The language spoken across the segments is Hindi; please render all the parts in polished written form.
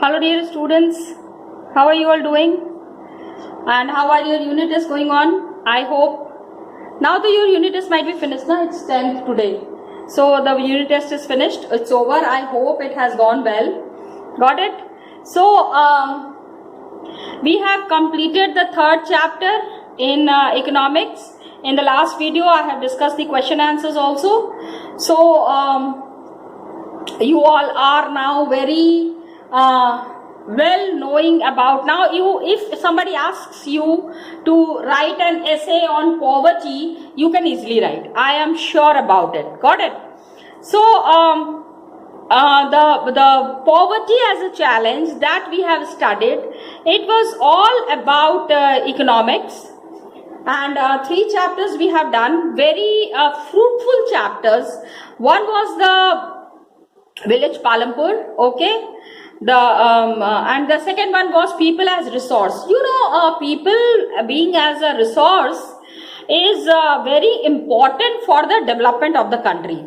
Hello dear students, how are you all doing? And how are your unit is going on? I hope now your unit test might be finished now. It's 10th today. So the unit test is finished. It's over. I hope it has gone well. Got it? So we have completed the third chapter in economics. In the last video I have discussed the question answers also. So you all are now very well knowing about. Now if somebody asks you to write an essay on poverty, you can easily write. I am sure about it. Got it? So the poverty as a challenge that we have studied, it was all about economics, and 3 chapters we have done, very fruitful chapters. One was the village Palampur, okay, and the second one was people as resource. You know, people being as a resource is very important for the development of the country.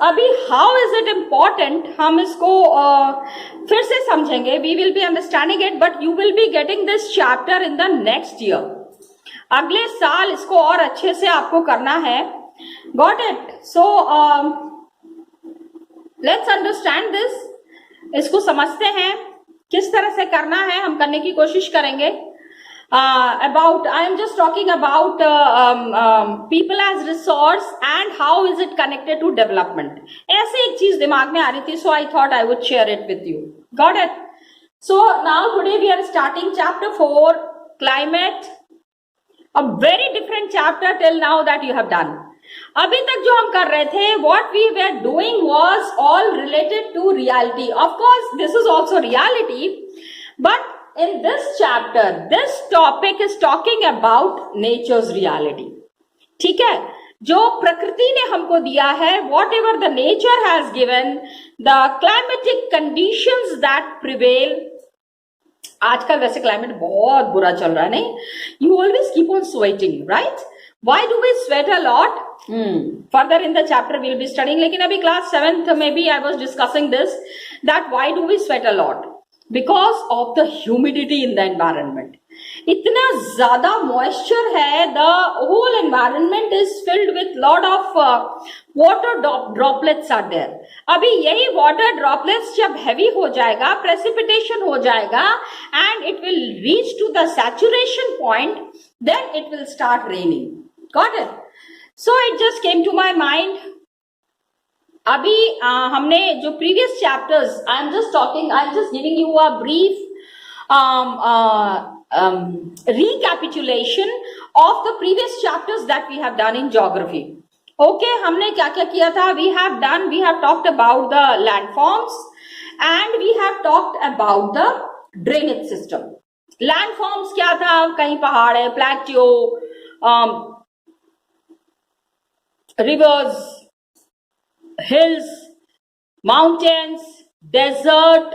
अभी how is it important, हम इसको फिर से समझेंगे. We will be understanding it, but you will be getting this chapter in the next year. अगले साल इसको और अच्छे से आपको करना है. Got it? So let's understand this. इसको समझते हैं किस तरह से करना है, हम करने की कोशिश करेंगे. About I am just talking about people as resource and how is it connected to development. ऐसे एक चीज दिमाग में आ रही थी, so I thought I would share it with you. Got it? So now today we are starting chapter 4, climate. A very different chapter till now that you have done. अभी तक जो हम कर रहे थे, what we were doing was all related to reality. Of course, this is also reality, but in this chapter, this topic is talking about nature's reality. ठीक है? जो प्रकृति ने हमको दिया है, whatever the nature has given, the climatic conditions that prevail. आजकल वैसे क्लाइमेट बहुत बुरा चल रहा है, नहीं? You always keep on sweating, right? Why do we sweat a lot? Further in the chapter we will be studying. लेकिन अभी class 7th maybe I was discussing this, that why do we sweat a lot? Because of the humidity in the environment. इतना ज्यादा moisture है, the whole environment is filled with lot of water droplets are there. अभी यही water droplets जब heavy हो जाएगा, precipitation हो जाएगा, and it will reach to the saturation point, then it will start raining. Got it? So it just came to my mind. अभी हमने जो previous chapters, I'm just giving you a brief recapitulation of the previous chapters that we have done in geography. Okay, हमने क्या क्या किया था? We have talked about the landforms and we have talked about the drainage system. Landforms क्या था? कहीं पहाड़ है, plateau, rivers, hills, mountains, desert,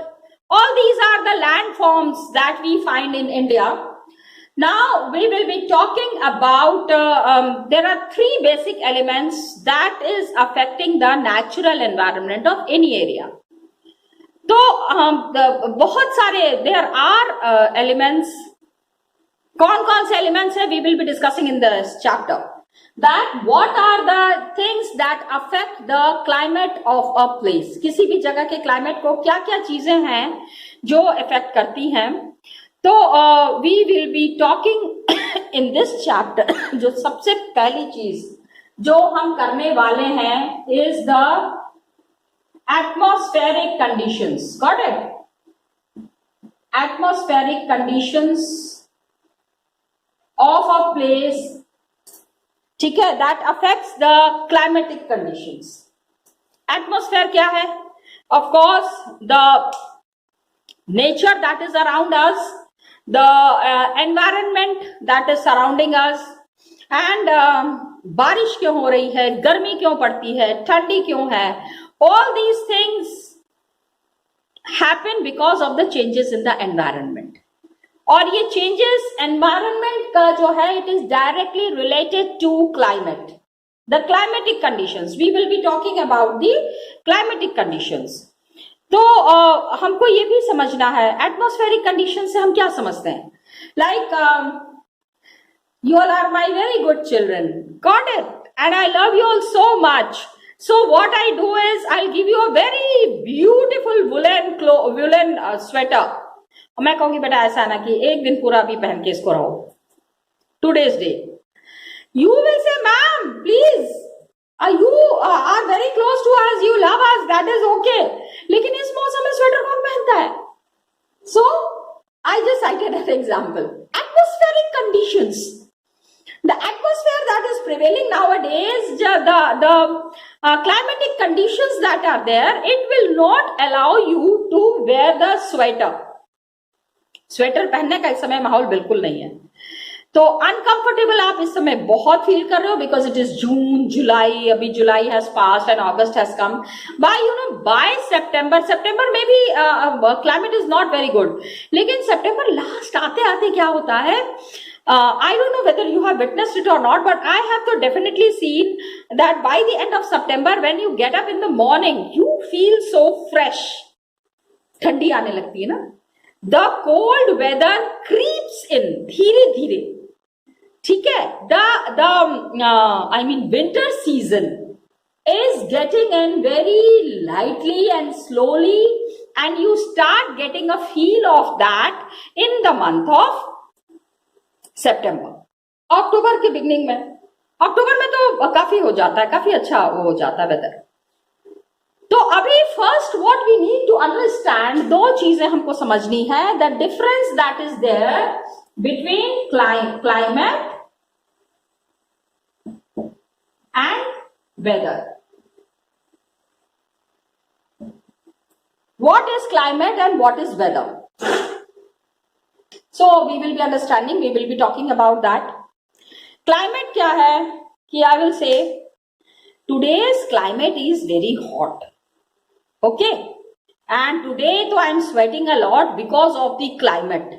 all these are the landforms that we find in India. Now we will be talking about there are 3 basic elements that is affecting the natural environment of any area. तो बहुत सारे there are elements. कौन से elements है? We will be discussing in this chapter. That what are the things that affect the climate of a place. किसी भी जगह के climate को क्या क्या चीजें हैं जो affect करती हैं. तो we will be talking in this chapter. जो सबसे पहली चीज जो हम करने वाले हैं is the atmospheric conditions. Got it? Atmospheric conditions of a place, ठीक है, that affects the climatic conditions. Atmosphere क्या है? Of course, the nature that is around us, the environment that is surrounding us, and बारिश क्यों हो रही है, गर्मी क्यों पड़ती है, ठंडी क्यों है, all these things happen because of the changes in the environment. और ये चेंजेस एनवायरनमेंट का जो है, it is directly related to climate, the climatic conditions. We will be talking about the climatic conditions. तो हमको ये भी समझना है एटमॉस्फेरिक कंडीशन से हम क्या समझते हैं. Like you all are my very good children, got it, and I love you all so much. So what I do is I'll give you a very beautiful woolen sweater. मैं कहूंगी बेटा ऐसा ना कि एक दिन पूरा भी पहन के इसको रहो, today's day. You will say, ma'am, please, you are very close to us, you love us, that is okay. लेकिन इस मौसम में स्वेटर कौन पहनता है? So I just cited an example. Atmospheric conditions. The atmosphere that is prevailing nowadays, the climatic conditions that are there, it will not allow you to wear the sweater. Sweater पहनने का इस समय माहौल बिल्कुल नहीं है. तो अनकंफर्टेबल आप इस समय बहुत फील कर रहे हो because it is June, July, अभी July has passed and August has come. By सितंबर में भी climate is not very good. लेकिन सितंबर लास्ट आते आते क्या होता है, I don't know whether you have witnessed it or not, but I have to definitely seen that by the end of September, when you get up in the morning, you feel so fresh. ठंडी आने लगती है ना. The cold weather creeps in धीरे धीरे. ठीक है. I mean winter season is getting in very lightly and slowly, and you start getting a feel of that in the month of सितंबर. अक्टूबर के बिगनिंग में, अक्टूबर में तो काफी हो जाता है, काफी अच्छा हो जाता है वेदर. तो अभी first what we need to understand, दो चीजें हमको समझनी है. The difference that is there between climate and weather. What is climate and what is weather? So we will be understanding, we will be talking about that. Climate क्या है कि I will say today's climate is very hot. Okay, and today तो I am sweating a lot because of the climate.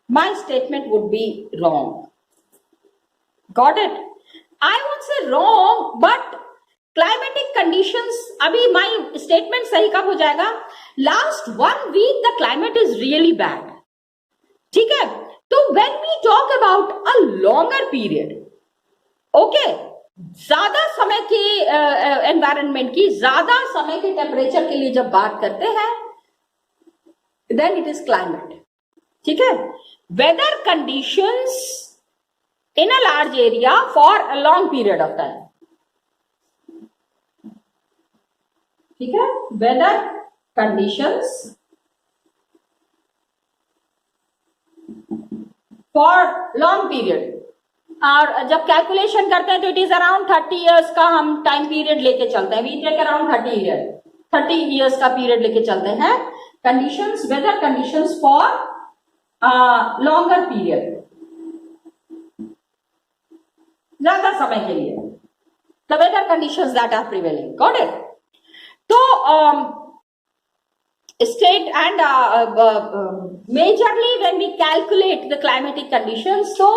My statement would be wrong. Got it? I won't say wrong, but climatic conditions, अभी माई स्टेटमेंट सही कब हो जाएगा? Last 1 week the climate is really bad. ठीक है. तो when we talk about a longer period, okay, ज्यादा समय के एनवायरनमेंट की, ज्यादा समय के टेम्परेचर के लिए जब बात करते हैं, देन इट इज क्लाइमेट. ठीक है. Weather conditions in a large area for a long period of time. ठीक है. Weather conditions for long period. और जब कैलकुलेशन करते हैं तो इट इज अराउंड 30 इयर्स का हम टाइम पीरियड लेके चलते हैं. वी टेक अराउंड 30 इयर्स का पीरियड लेके चलते हैं. Conditions, weather conditions for longer period, ज्यादा समय के लिए. The weather conditions that are prevailing. Got it? तो state and majorly when we calculate the climatic conditions, so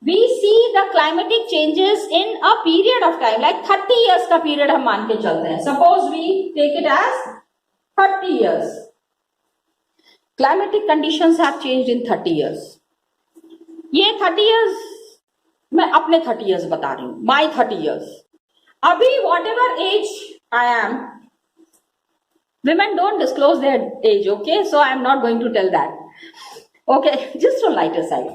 we see the climatic changes in a period of time, like 30 years का period हम मान के चलते हैं. Suppose we take it as 30 years. Climatic conditions have changed in 30 years. ये 30 years मैं अपने 30 years बता रही हूँ, my 30 years. अभी whatever age I am, women don't disclose their age, okay? So I am not going to tell that. Okay, just on lighter side.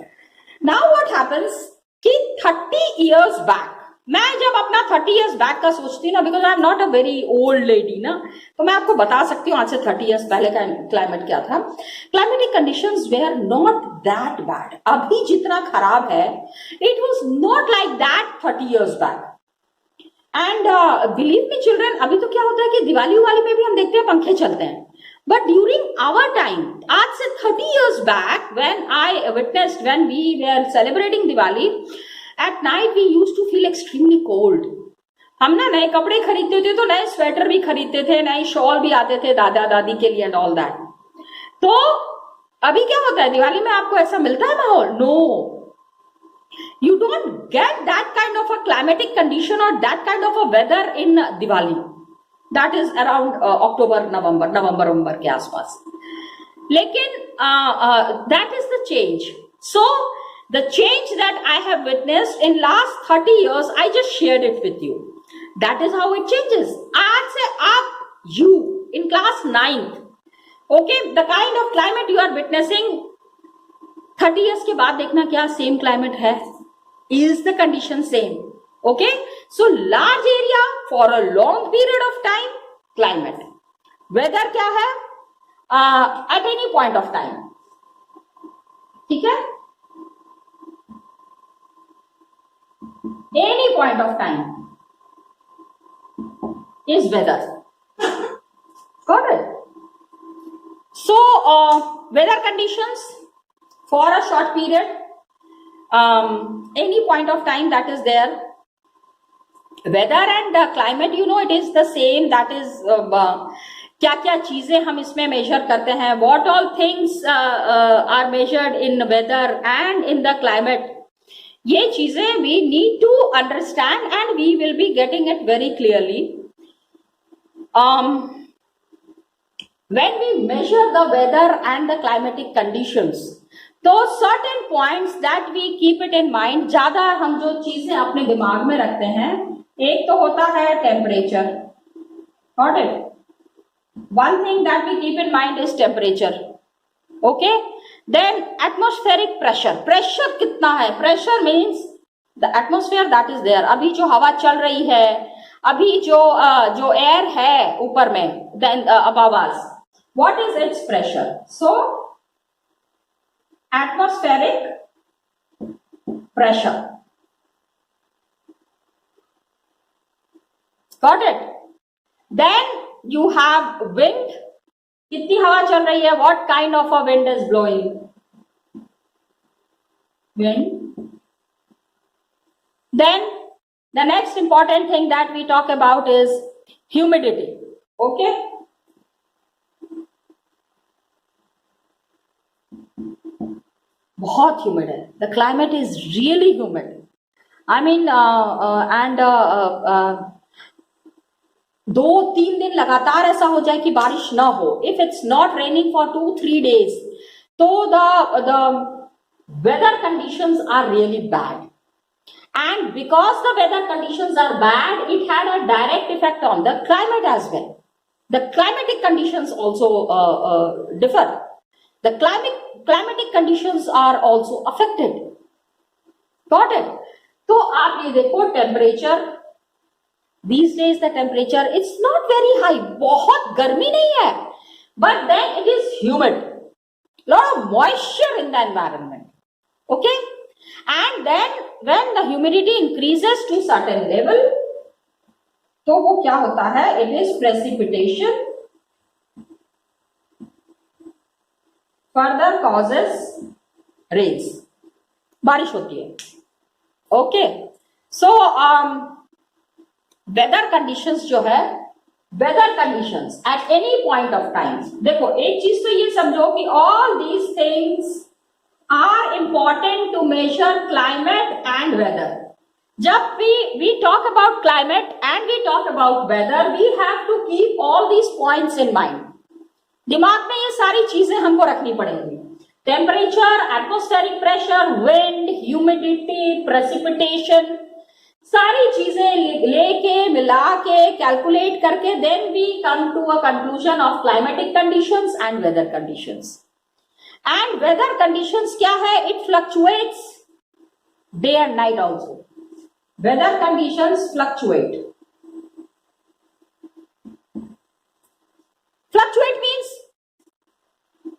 Now what happens कि 30 years back, मैं जब अपना 30 years back का सोचती हूँ ना, because I am not a very old lady ना, तो मैं आपको बता सकती हूँ आज से 30 years पहले का क्लाइमेट क्या था. Climatic conditions were not that bad. अभी जितना खराब है, it was not like that 30 years back. And believe me children, अभी तो क्या होता है कि दिवाली वाली में भी हम देखते हैं पंखे चलते हैं. बट ड्यूरिंग आवर टाइम, आज से 30 years बैक, when I witnessed, when we were celebrating Diwali, at night we used to feel extremely cold. हम ना नए कपड़े खरीदते थे तो नए स्वेटर भी खरीदते थे, नए शॉल भी आते थे दादा दादी के लिए एंड ऑल दैट. तो अभी क्या होता है, दिवाली में आपको ऐसा मिलता है माहौल? No, you don't get that kind of a climatic condition or that kind of a weather in Diwali. That is around October November के आसपास. लेकिन that is the change. So the change that I have witnessed in last 30 years, I just shared it with you. That is how it changes. आज से आप, you in class 9th, okay, the kind of climate you are witnessing 30 years के बाद देखना क्या same climate है. Is the condition same? Okay, so large area for a long period of time, climate. Weather क्या है? At any point of time. ठीक है? Any point of time is weather. Got it? So weather conditions for a short period, any point of time that is there. Weather and climate, you know, it is the same. That is क्या क्या चीजें हम इसमें मेजर करते हैं. What all things are measured in weather and in the climate. ये चीजें we need to understand and we will be getting it very clearly. When we measure the weather and the climatic conditions, तो certain points that we keep it in mind. ज्यादा हम जो चीजें अपने दिमाग में रखते हैं, एक तो होता है temperature. Got it? One thing that we keep in mind is temperature. Okay? Then atmospheric pressure. Pressure कितना है? Pressure means the atmosphere that is there. अभी जो हवा चल रही है, अभी जो air है ऊपर में, then above us, what is its pressure? So atmospheric pressure. Got it? Then you have wind. कितनी हवा चल रही है? What kind of a wind is blowing? Wind. Then the next important thing that we talk about is humidity. Okay? बहुत humid है. The climate is really humid. I mean, दो तीन दिन लगातार ऐसा हो जाए कि बारिश ना हो. If it's not raining for 2-3 days, तो the weather conditions are really bad. And because the weather conditions are bad, it had a direct effect on the climate as well. The climatic conditions also differ. The climatic conditions are also affected. Got it? तो आप ये देखो temperature. These days the temperature, it's not very high. बहुत गर्मी नहीं है. But then it is humid. Lot of moisture in the environment. Okay? And then when the humidity increases to certain level, तो वो क्या होता है? It is precipitation. Further causes rains. बारिश होती है. Okay? So weather conditions जो है, weather conditions at any point of time. देखो एक चीज तो ये समझो कि all these things are important to measure climate and weather. जब we talk about climate and we talk about weather, we have to keep all these points in mind. दिमाग में ये सारी चीजें हमको रखनी पड़ेंगी. Temperature, atmospheric pressure, wind, humidity, precipitation, सारी चीजें लेके मिला के कैलकुलेट करके then we come to a conclusion of climatic conditions and weather conditions. And weather conditions क्या है? It fluctuates day and night also. Weather conditions fluctuate. Fluctuate means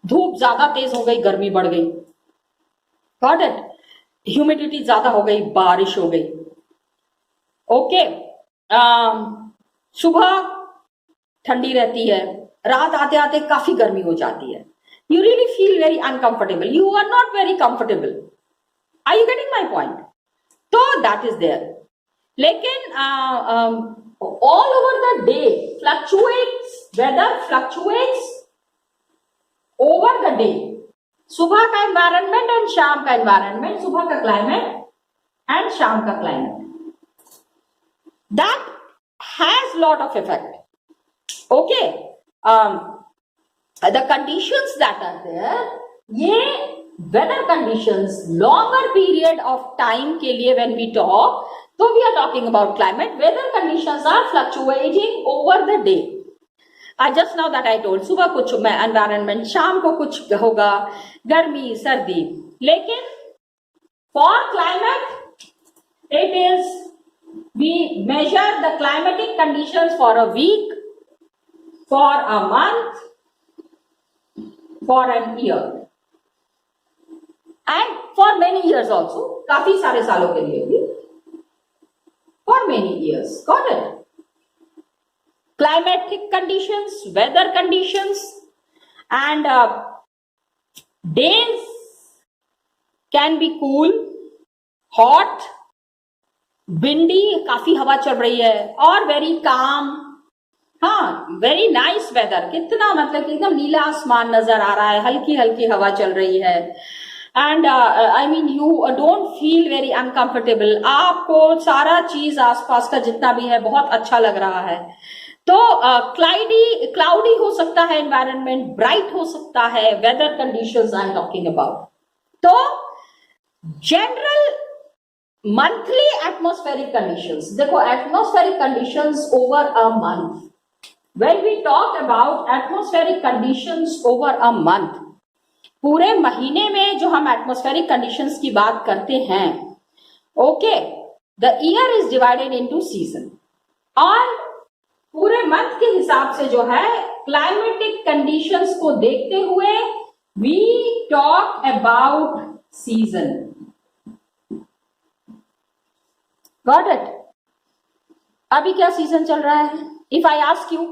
धूप ज्यादा तेज हो गई, गर्मी बढ़ गई. Got it? Humidity ज्यादा हो गई, बारिश हो गई. ओके. सुबह ठंडी रहती है, रात आते आते काफी गर्मी हो जाती है. You really feel very uncomfortable. You are not very comfortable. Are you getting my point? तो दैट इज देयर. लेकिन all over the day fluctuates, weather fluctuates over the day. सुबह का एनवायरनमेंट एंड शाम का एनवायरनमेंट, सुबह का क्लाइमेट एंड शाम का climate, that has lot of effect. Okay, the conditions that are there, ये weather conditions longer period of time के लिए व्हेन वी टॉक, तो we are talking about climate, weather conditions are fluctuating over the day. Just now that I told, सुबह कुछ एनवायरनमेंट, शाम को कुछ होगा, गर्मी सर्दी, लेकिन for climate it is, we measure the climatic conditions for a week, for a month, for an year, and for many years also, काफी सारे सालों के लिए भी, for many years, got it? Climatic conditions, weather conditions, and days can be cool, hot, windy, काफी हवा चल रही है, और वेरी काम, हाँ वेरी नाइस वेदर, कितना मतलब कि एकदम नीला आसमान नजर आ रहा है, हल्की हल्की हवा चल रही है, and I mean you don't feel very uncomfortable, आपको सारा चीज आसपास का जितना भी है बहुत अच्छा लग रहा है। तो क्लाउडी हो सकता है एनवायरनमेंट, ब्राइट हो सकता है, weather conditions I am talking about. तो जनरल मंथली एटमॉस्फेरिक कंडीशंस, देखो atmospheric conditions over a month, when we talk about atmospheric conditions over a month, पूरे महीने में जो हम एटमॉस्फेरिक कंडीशंस की बात करते हैं, okay, the year is divided into season, और पूरे मंथ के हिसाब से जो है क्लाइमेटिक कंडीशंस को देखते हुए we talk about season. Got it? अभी क्या सीजन चल रहा है? If I ask you,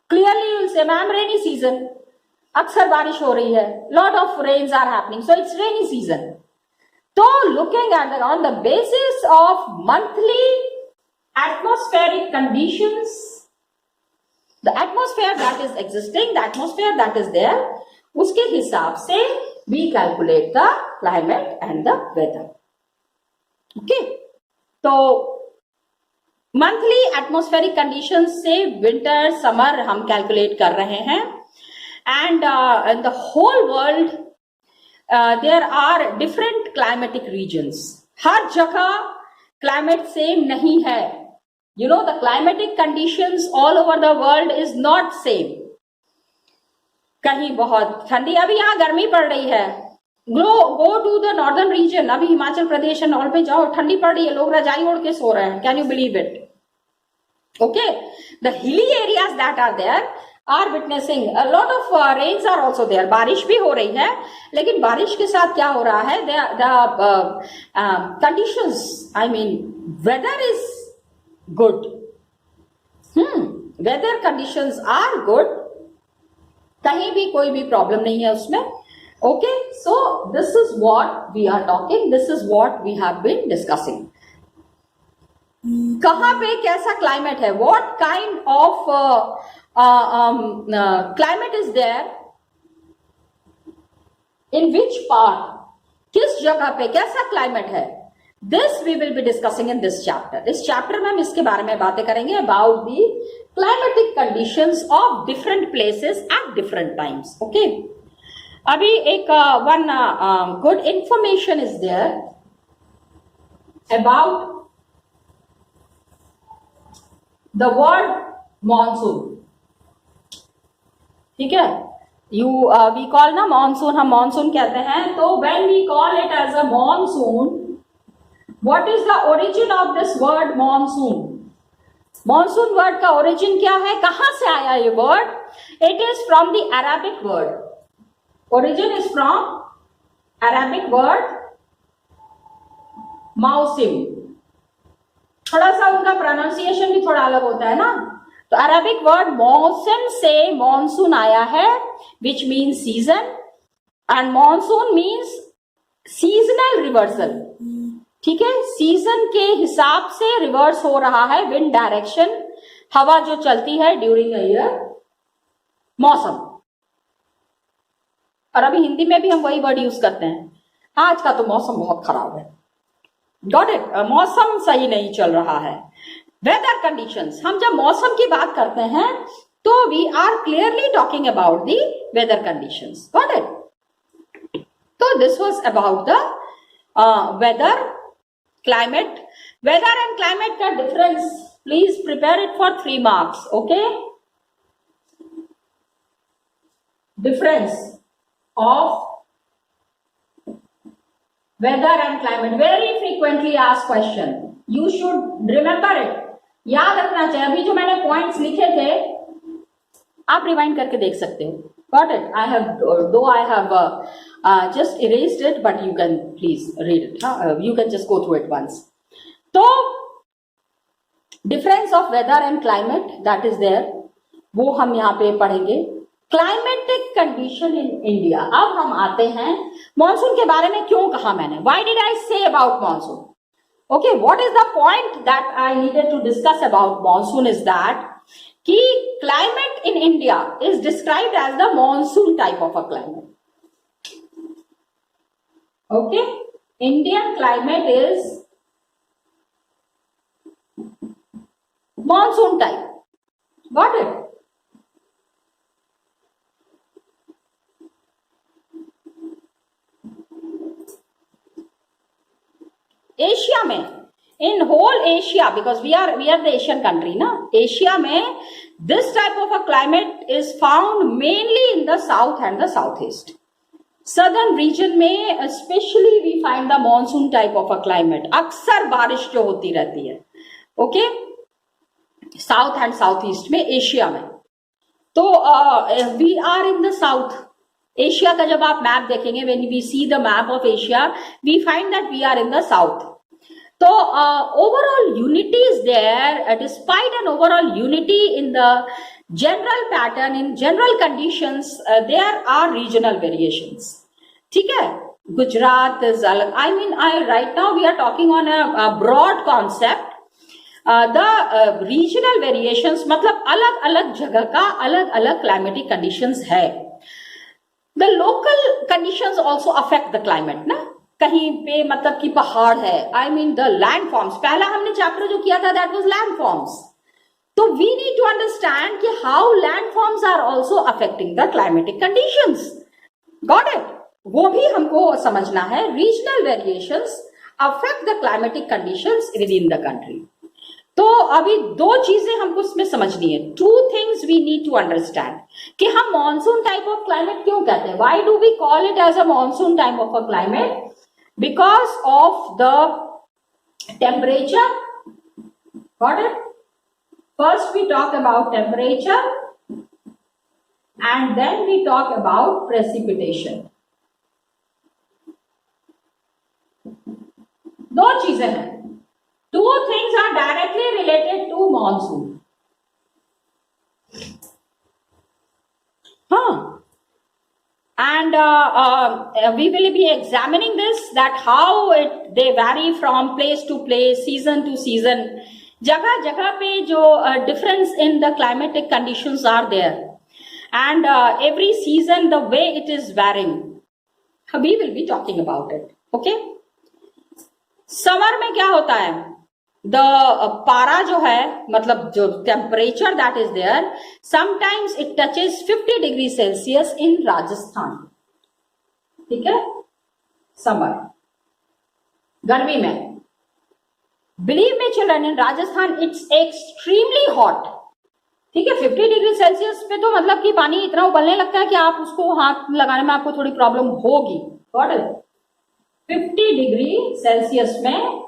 clearly you will say, ma'am rainy season, अक्सर बारिश हो रही है, lot of rains are happening, so it's rainy season. तो looking at on the basis of monthly atmospheric conditions, the atmosphere that is existing, the atmosphere that is there, उसके हिसाब से we calculate the climate and the weather. Okay? तो मंथली एटमॉस्फेरिक कंडीशंस से विंटर समर हम कैलकुलेट कर रहे हैं, and in the whole world there are different climatic regions, हर जगह क्लाइमेट सेम नहीं है, you know the climatic conditions all over the world is not same, कहीं बहुत ठंडी, अभी यहाँ गर्मी पड़ रही है, go to the northern region, अभी हिमाचल प्रदेश एंड ऑल पे जाओ, ठंडी पड़ रही है, लोग रजाई ओढ़ के सो रहे हैं, can you believe it? Okay, the hilly areas that are there are witnessing a lot of rains are also there, बारिश भी हो रही है, लेकिन बारिश के साथ क्या हो रहा है, the conditions, I mean weather is good, weather conditions are good, कहीं भी कोई भी प्रॉब्लम नहीं है उसमें। Okay, so this is what we are talking, this is what we have been discussing. कहाँ पे कैसा क्लाइमेट है, what kind of climate is there, in which part, किस जगह पे कैसा क्लाइमेट है, this we will be discussing in this chapter. इस चैप्टर में हम इसके बारे में बातें करेंगे about the climatic conditions of different places at different times. Okay. अभी एक one good information is there about the word monsoon, ठीक है, यू वी कॉल ना मॉनसून, हम मॉनसून कहते हैं, तो when we call it as a monsoon, what is the origin of this word monsoon? Monsoon word का ओरिजिन क्या है, कहां से आया ये word? It is from the Arabic word, origin is from Arabic word मौसम, थोड़ा सा उनका प्रोनाउंसिएशन भी थोड़ा अलग होता है ना, तो अरेबिक वर्ड मौसम से मॉनसून आया है, which means season, and monsoon means seasonal reversal, ठीक है, सीजन के हिसाब से रिवर्स हो रहा है विंड डायरेक्शन, हवा जो चलती है ड्यूरिंग अ ईयर, मौसम। और अभी हिंदी में भी हम वही वर्ड यूज करते हैं, आज का तो मौसम बहुत खराब है, गॉट इट, मौसम सही नहीं चल रहा है। वेदर कंडीशंस, हम जब मौसम की बात करते हैं तो we are clearly talking about the weather conditions. Got it? तो this was about the weather, climate. Weather and climate का difference, please prepare it for 3 marks. Okay? Difference of weather and climate, very frequently asked question. You should remember it. याद रखना चाहिए. अभी जो मैंने पॉइंट्स लिखे थे आप रिवाइंड करके देख सकते हो. Got it? I have, though I have just erased it, but you can please read it. You can just go through it once. तो difference of weather and climate that is there, वो हम यहाँ पे पढ़ेंगे. Climatic condition in India. अब हम आते हैं मॉनसून के बारे में. क्यों कहा मैंने? Why did I say about monsoon? Okay, what is the point that I needed to discuss about monsoon is that कि climate in India is described as the monsoon type of a climate. Okay, Indian climate is monsoon type. Got it? Asia में, in whole Asia, because we are the Asian country ना, एशिया में this type of a climate is found mainly in the south and the south east. Southern region में specially we find the monsoon type of a climate. अक्सर बारिश जो होती रहती है. Okay, south and south east में, एशिया में. तो we are in the south. Asia का जब आप मैप देखेंगे, when we see the map of Asia, we find that we are in the south. तो overall unity is there, despite an overall unity in the general pattern, in general conditions, there are regional variations. ठीक है? गुजरात इज अलग. I mean, I right now we are talking on a broad concept. The regional variations मतलब अलग अलग जगह का अलग अलग क्लाइमेटिक कंडीशंस है. The local conditions also affect the climate ना. कहीं पे मतलब कि पहाड़ है, I mean the landforms. पहला हमने चैप्टर जो किया था that was landforms. तो we need to understand कि how landforms are also affecting the climatic conditions. Got it? वो भी हमको समझना है. Regional variations affect the climatic conditions within the country. तो अभी 2 चीजें हमको इसमें समझनी है. 2 things we need to understand कि हम मॉनसून टाइप ऑफ क्लाइमेट क्यों कहते हैं. Why do we call it as a monsoon type of a climate? Because of the temperature. Got it? First we talk about temperature and then we talk about precipitation. 2 चीजें हैं. 2 things are directly related to monsoon. And we will be examining this, that how they vary from place to place, season to season. जगह जगह पे जो difference in the climatic conditions are there, and every season the way it is varying. We will be talking about it. Okay? Summer में क्या होता है? द पारा जो है, मतलब जो temperature that is there, sometimes it touches 50 degree Celsius in Rajasthan. ठीक है? समर, गर्मी में, believe me children, in Rajasthan it's extremely hot. ठीक है? 50 डिग्री सेल्सियस पे तो मतलब कि पानी इतना उबलने लगता है कि आप उसको हाथ लगाने में आपको थोड़ी प्रॉब्लम होगी. 50 डिग्री सेल्सियस में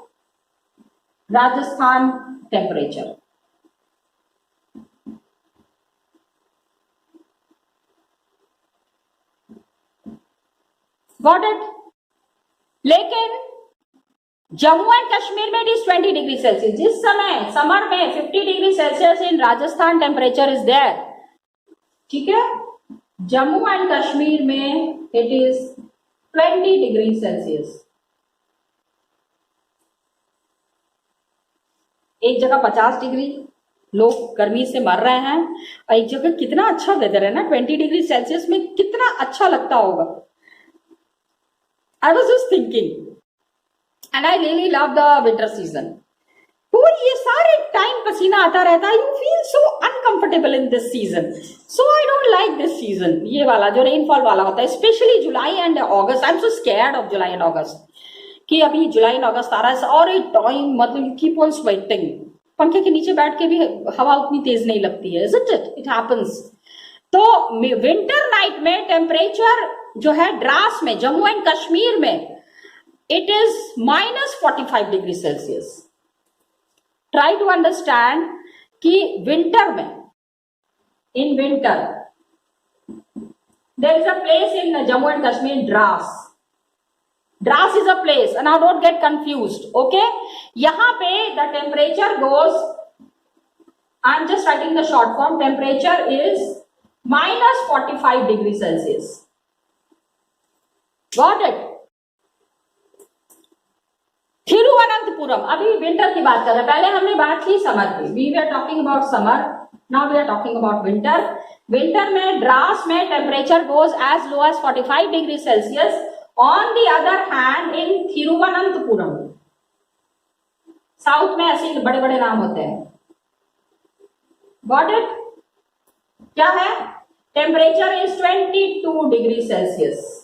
राजस्थान टेम्परेचर. Got it? लेकिन जम्मू एंड कश्मीर में इट इज 20 डिग्री सेल्सियस. जिस समय समर में 50 degree Celsius in Rajasthan temperature is there. ठीक है? जम्मू एंड कश्मीर में इट इज 20 डिग्री सेल्सियस. एक जगह 50 डिग्री, लोग गर्मी से मर रहे हैं, और एक जगह कितना अच्छा वेदर है ना, 20 डिग्री सेल्सियस में कितना अच्छा लगता होगा. I was just thinking, and I really love the winter season. पूरी ये सारे टाइम पसीना आता रहता है, you feel so uncomfortable in this season, so I don't like this season. ये वाला जो रेनफॉल वाला होता है, specially July and August, I am so scared of July and August, कि अभी जुलाई एंड अगस्त आ रहा है और एक टाइम मतलब यू कीप ऑन स्वेटिंग, पंखे के नीचे बैठ के भी हवा उतनी तेज नहीं लगती है, इजंट इट, इट हैपेंस। तो विंटर नाइट में टेम्परेचर जो है द्रास में, जम्मू एंड कश्मीर में, it is -45 degree Celsius. Try to understand कि विंटर में, in winter there is a place in Jammu and Kashmir, Dras. Dras is a place, now don't get confused, okay. यहां पे the temperature goes, I am just writing the short form, temperature is -45 degree Celsius. Got it? Thiruvananthapuram, अभी विंटर की बात कर रहे हैं, पहले हमने बात की समर की, we are talking about summer, now we are talking about winter. Winter में द्रास में temperature goes as low as 45 degree Celsius. On the other hand in Thiruvananthapuram, south में ऐसे बड़े बड़े नाम होते हैं, गॉट इट? क्या है? Temperature is 22 degree Celsius.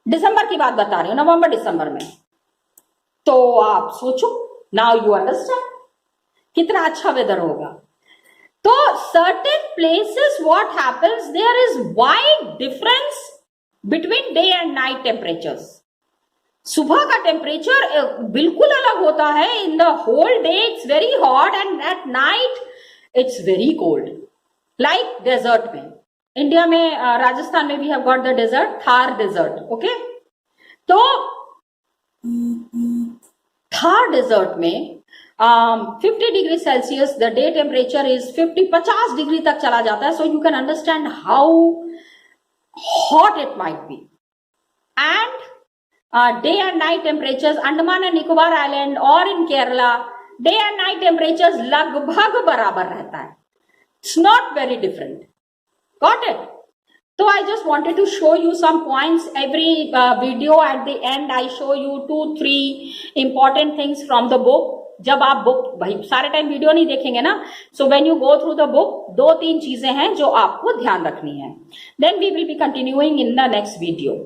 दिसंबर की बात बता रही हूं, नवंबर दिसंबर में। तो आप सोचो, नाउ यू अंडरस्टैंड कितना अच्छा वेदर होगा। तो certain places what happens, there is wide difference between day and night temperatures. सुबह का टेम्परेचर बिल्कुल अलग होता है, in the whole day it's very hot and at night it's very cold, like desert में। इंडिया में, राजस्थान में we have got the desert, Thar desert, okay. तो थार डेजर्ट में 50 degree Celsius the day temperature is 50 degree तक चला जाता है। So you can understand how hot it might be. And day and night temperatures, Andaman and Nicobar island और in Kerala, day and night temperatures लगभग बराबर रहता है, it's not very different. Got it? So I just wanted to show you some points. Every video at the end I show you 2-3 important things from the book. जब आप बुक, भाई सारे टाइम वीडियो नहीं देखेंगे ना, so when you go through the book, 2-3 चीजें हैं जो आपको ध्यान रखनी है। Then we will be continuing in the next video.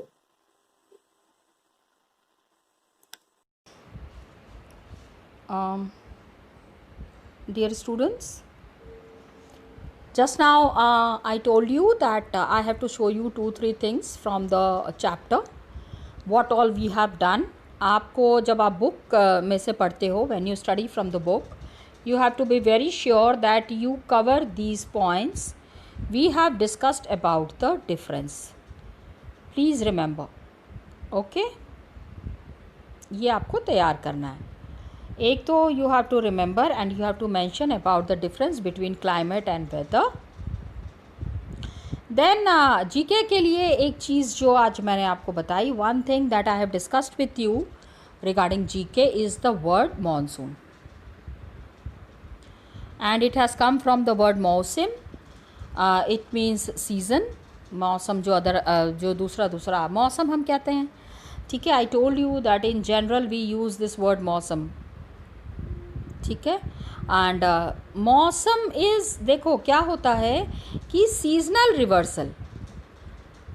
Dear students, just now I told you that I have to show you 2-3 things from the chapter, what all we have done. आपको जब आप बुक में से पढ़ते हो, when you study from the book, you have to be very sure that you cover these points we have discussed about the difference. Please remember, okay? ये आपको तैयार करना है। एक तो you have to remember and you have to mention about the difference between climate and weather. Then GK के लिए एक चीज़ जो आज मैंने आपको बताई, one thing that I have discussed with you regarding GK is the word monsoon, and it has come from the word मौसम, इट मीन्स सीज़न, मौसम जो दूसरा मौसम हम कहते हैं, ठीक है। I told you that in general we use this word मौसम, ठीक है। एंड मौसम इज़, देखो क्या होता है कि सीजनल रिवर्सल,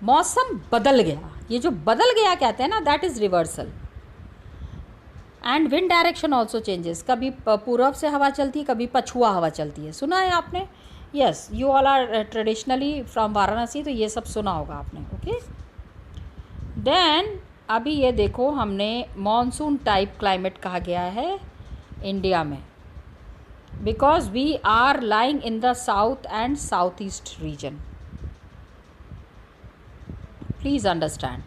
मौसम बदल गया, ये जो बदल गया कहते हैं ना, that is reversal. And wind direction also changes, कभी पूर्व से हवा चलती है, कभी पछुआ हवा चलती है, सुना है आपने? Yes, you all are traditionally from Varanasi, तो ये सब सुना होगा आपने, ओके। देन अभी ये देखो, हमने मॉनसून टाइप क्लाइमेट कहा गया है इंडिया में, because we are lying in the south and south east region, please understand.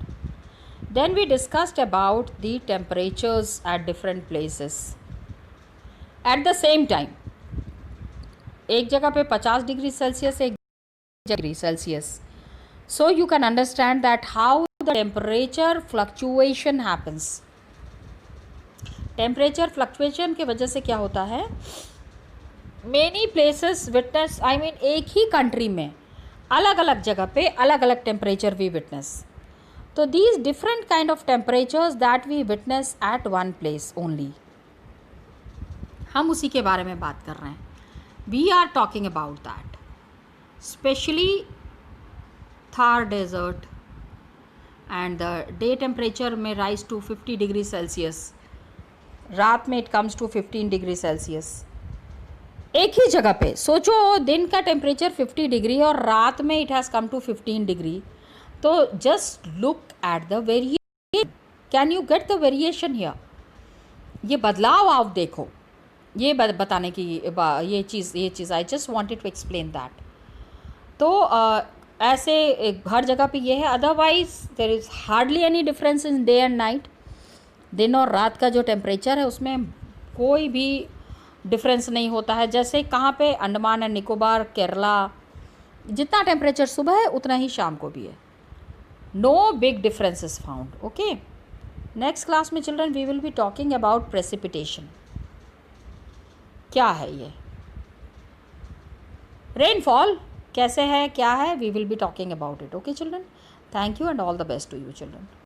Then we discussed about the temperatures at different places at the same time. एक जगह पे 50 डिग्री सेल्सियस, एक degree Celsius, so you can understand that how the temperature fluctuation happens. Temperature fluctuation की वजह से क्या होता है, many places witness, I mean एक ही कंट्री में अलग अलग जगह पे अलग अलग टेम्परेचर वी विटनेस। तो these different kind of temperatures that we witness at one place only, हम उसी के बारे में बात कर रहे हैं. We are talking about that. Specially Thar desert and the day temperature में राइज टू 50 डिग्री सेल्सियस. रात में it comes to 15 degree Celsius. एक ही जगह पे सोचो, दिन का टेम्परेचर 50 डिग्री और रात में it has come to 15 degree. तो just look at the variation. Can you get the variation here? ये बदलाव आप देखो. ये बताने की ये चीज़ I just wanted to explain that. तो ऐसे हर जगह पे ये है. Otherwise there is hardly any difference in day and night. दिन और रात का जो टेम्परेचर है उसमें कोई भी डिफरेंस नहीं होता है. जैसे कहाँ पे, अंडमान एंड निकोबार, केरला, जितना टेम्परेचर सुबह है उतना ही शाम को भी है. No big difference is found. Okay, next class में children we will be talking about precipitation. क्या है ये रेनफॉल, कैसे है, क्या है, we will be talking about it. Okay children, thank you and all the best to you children.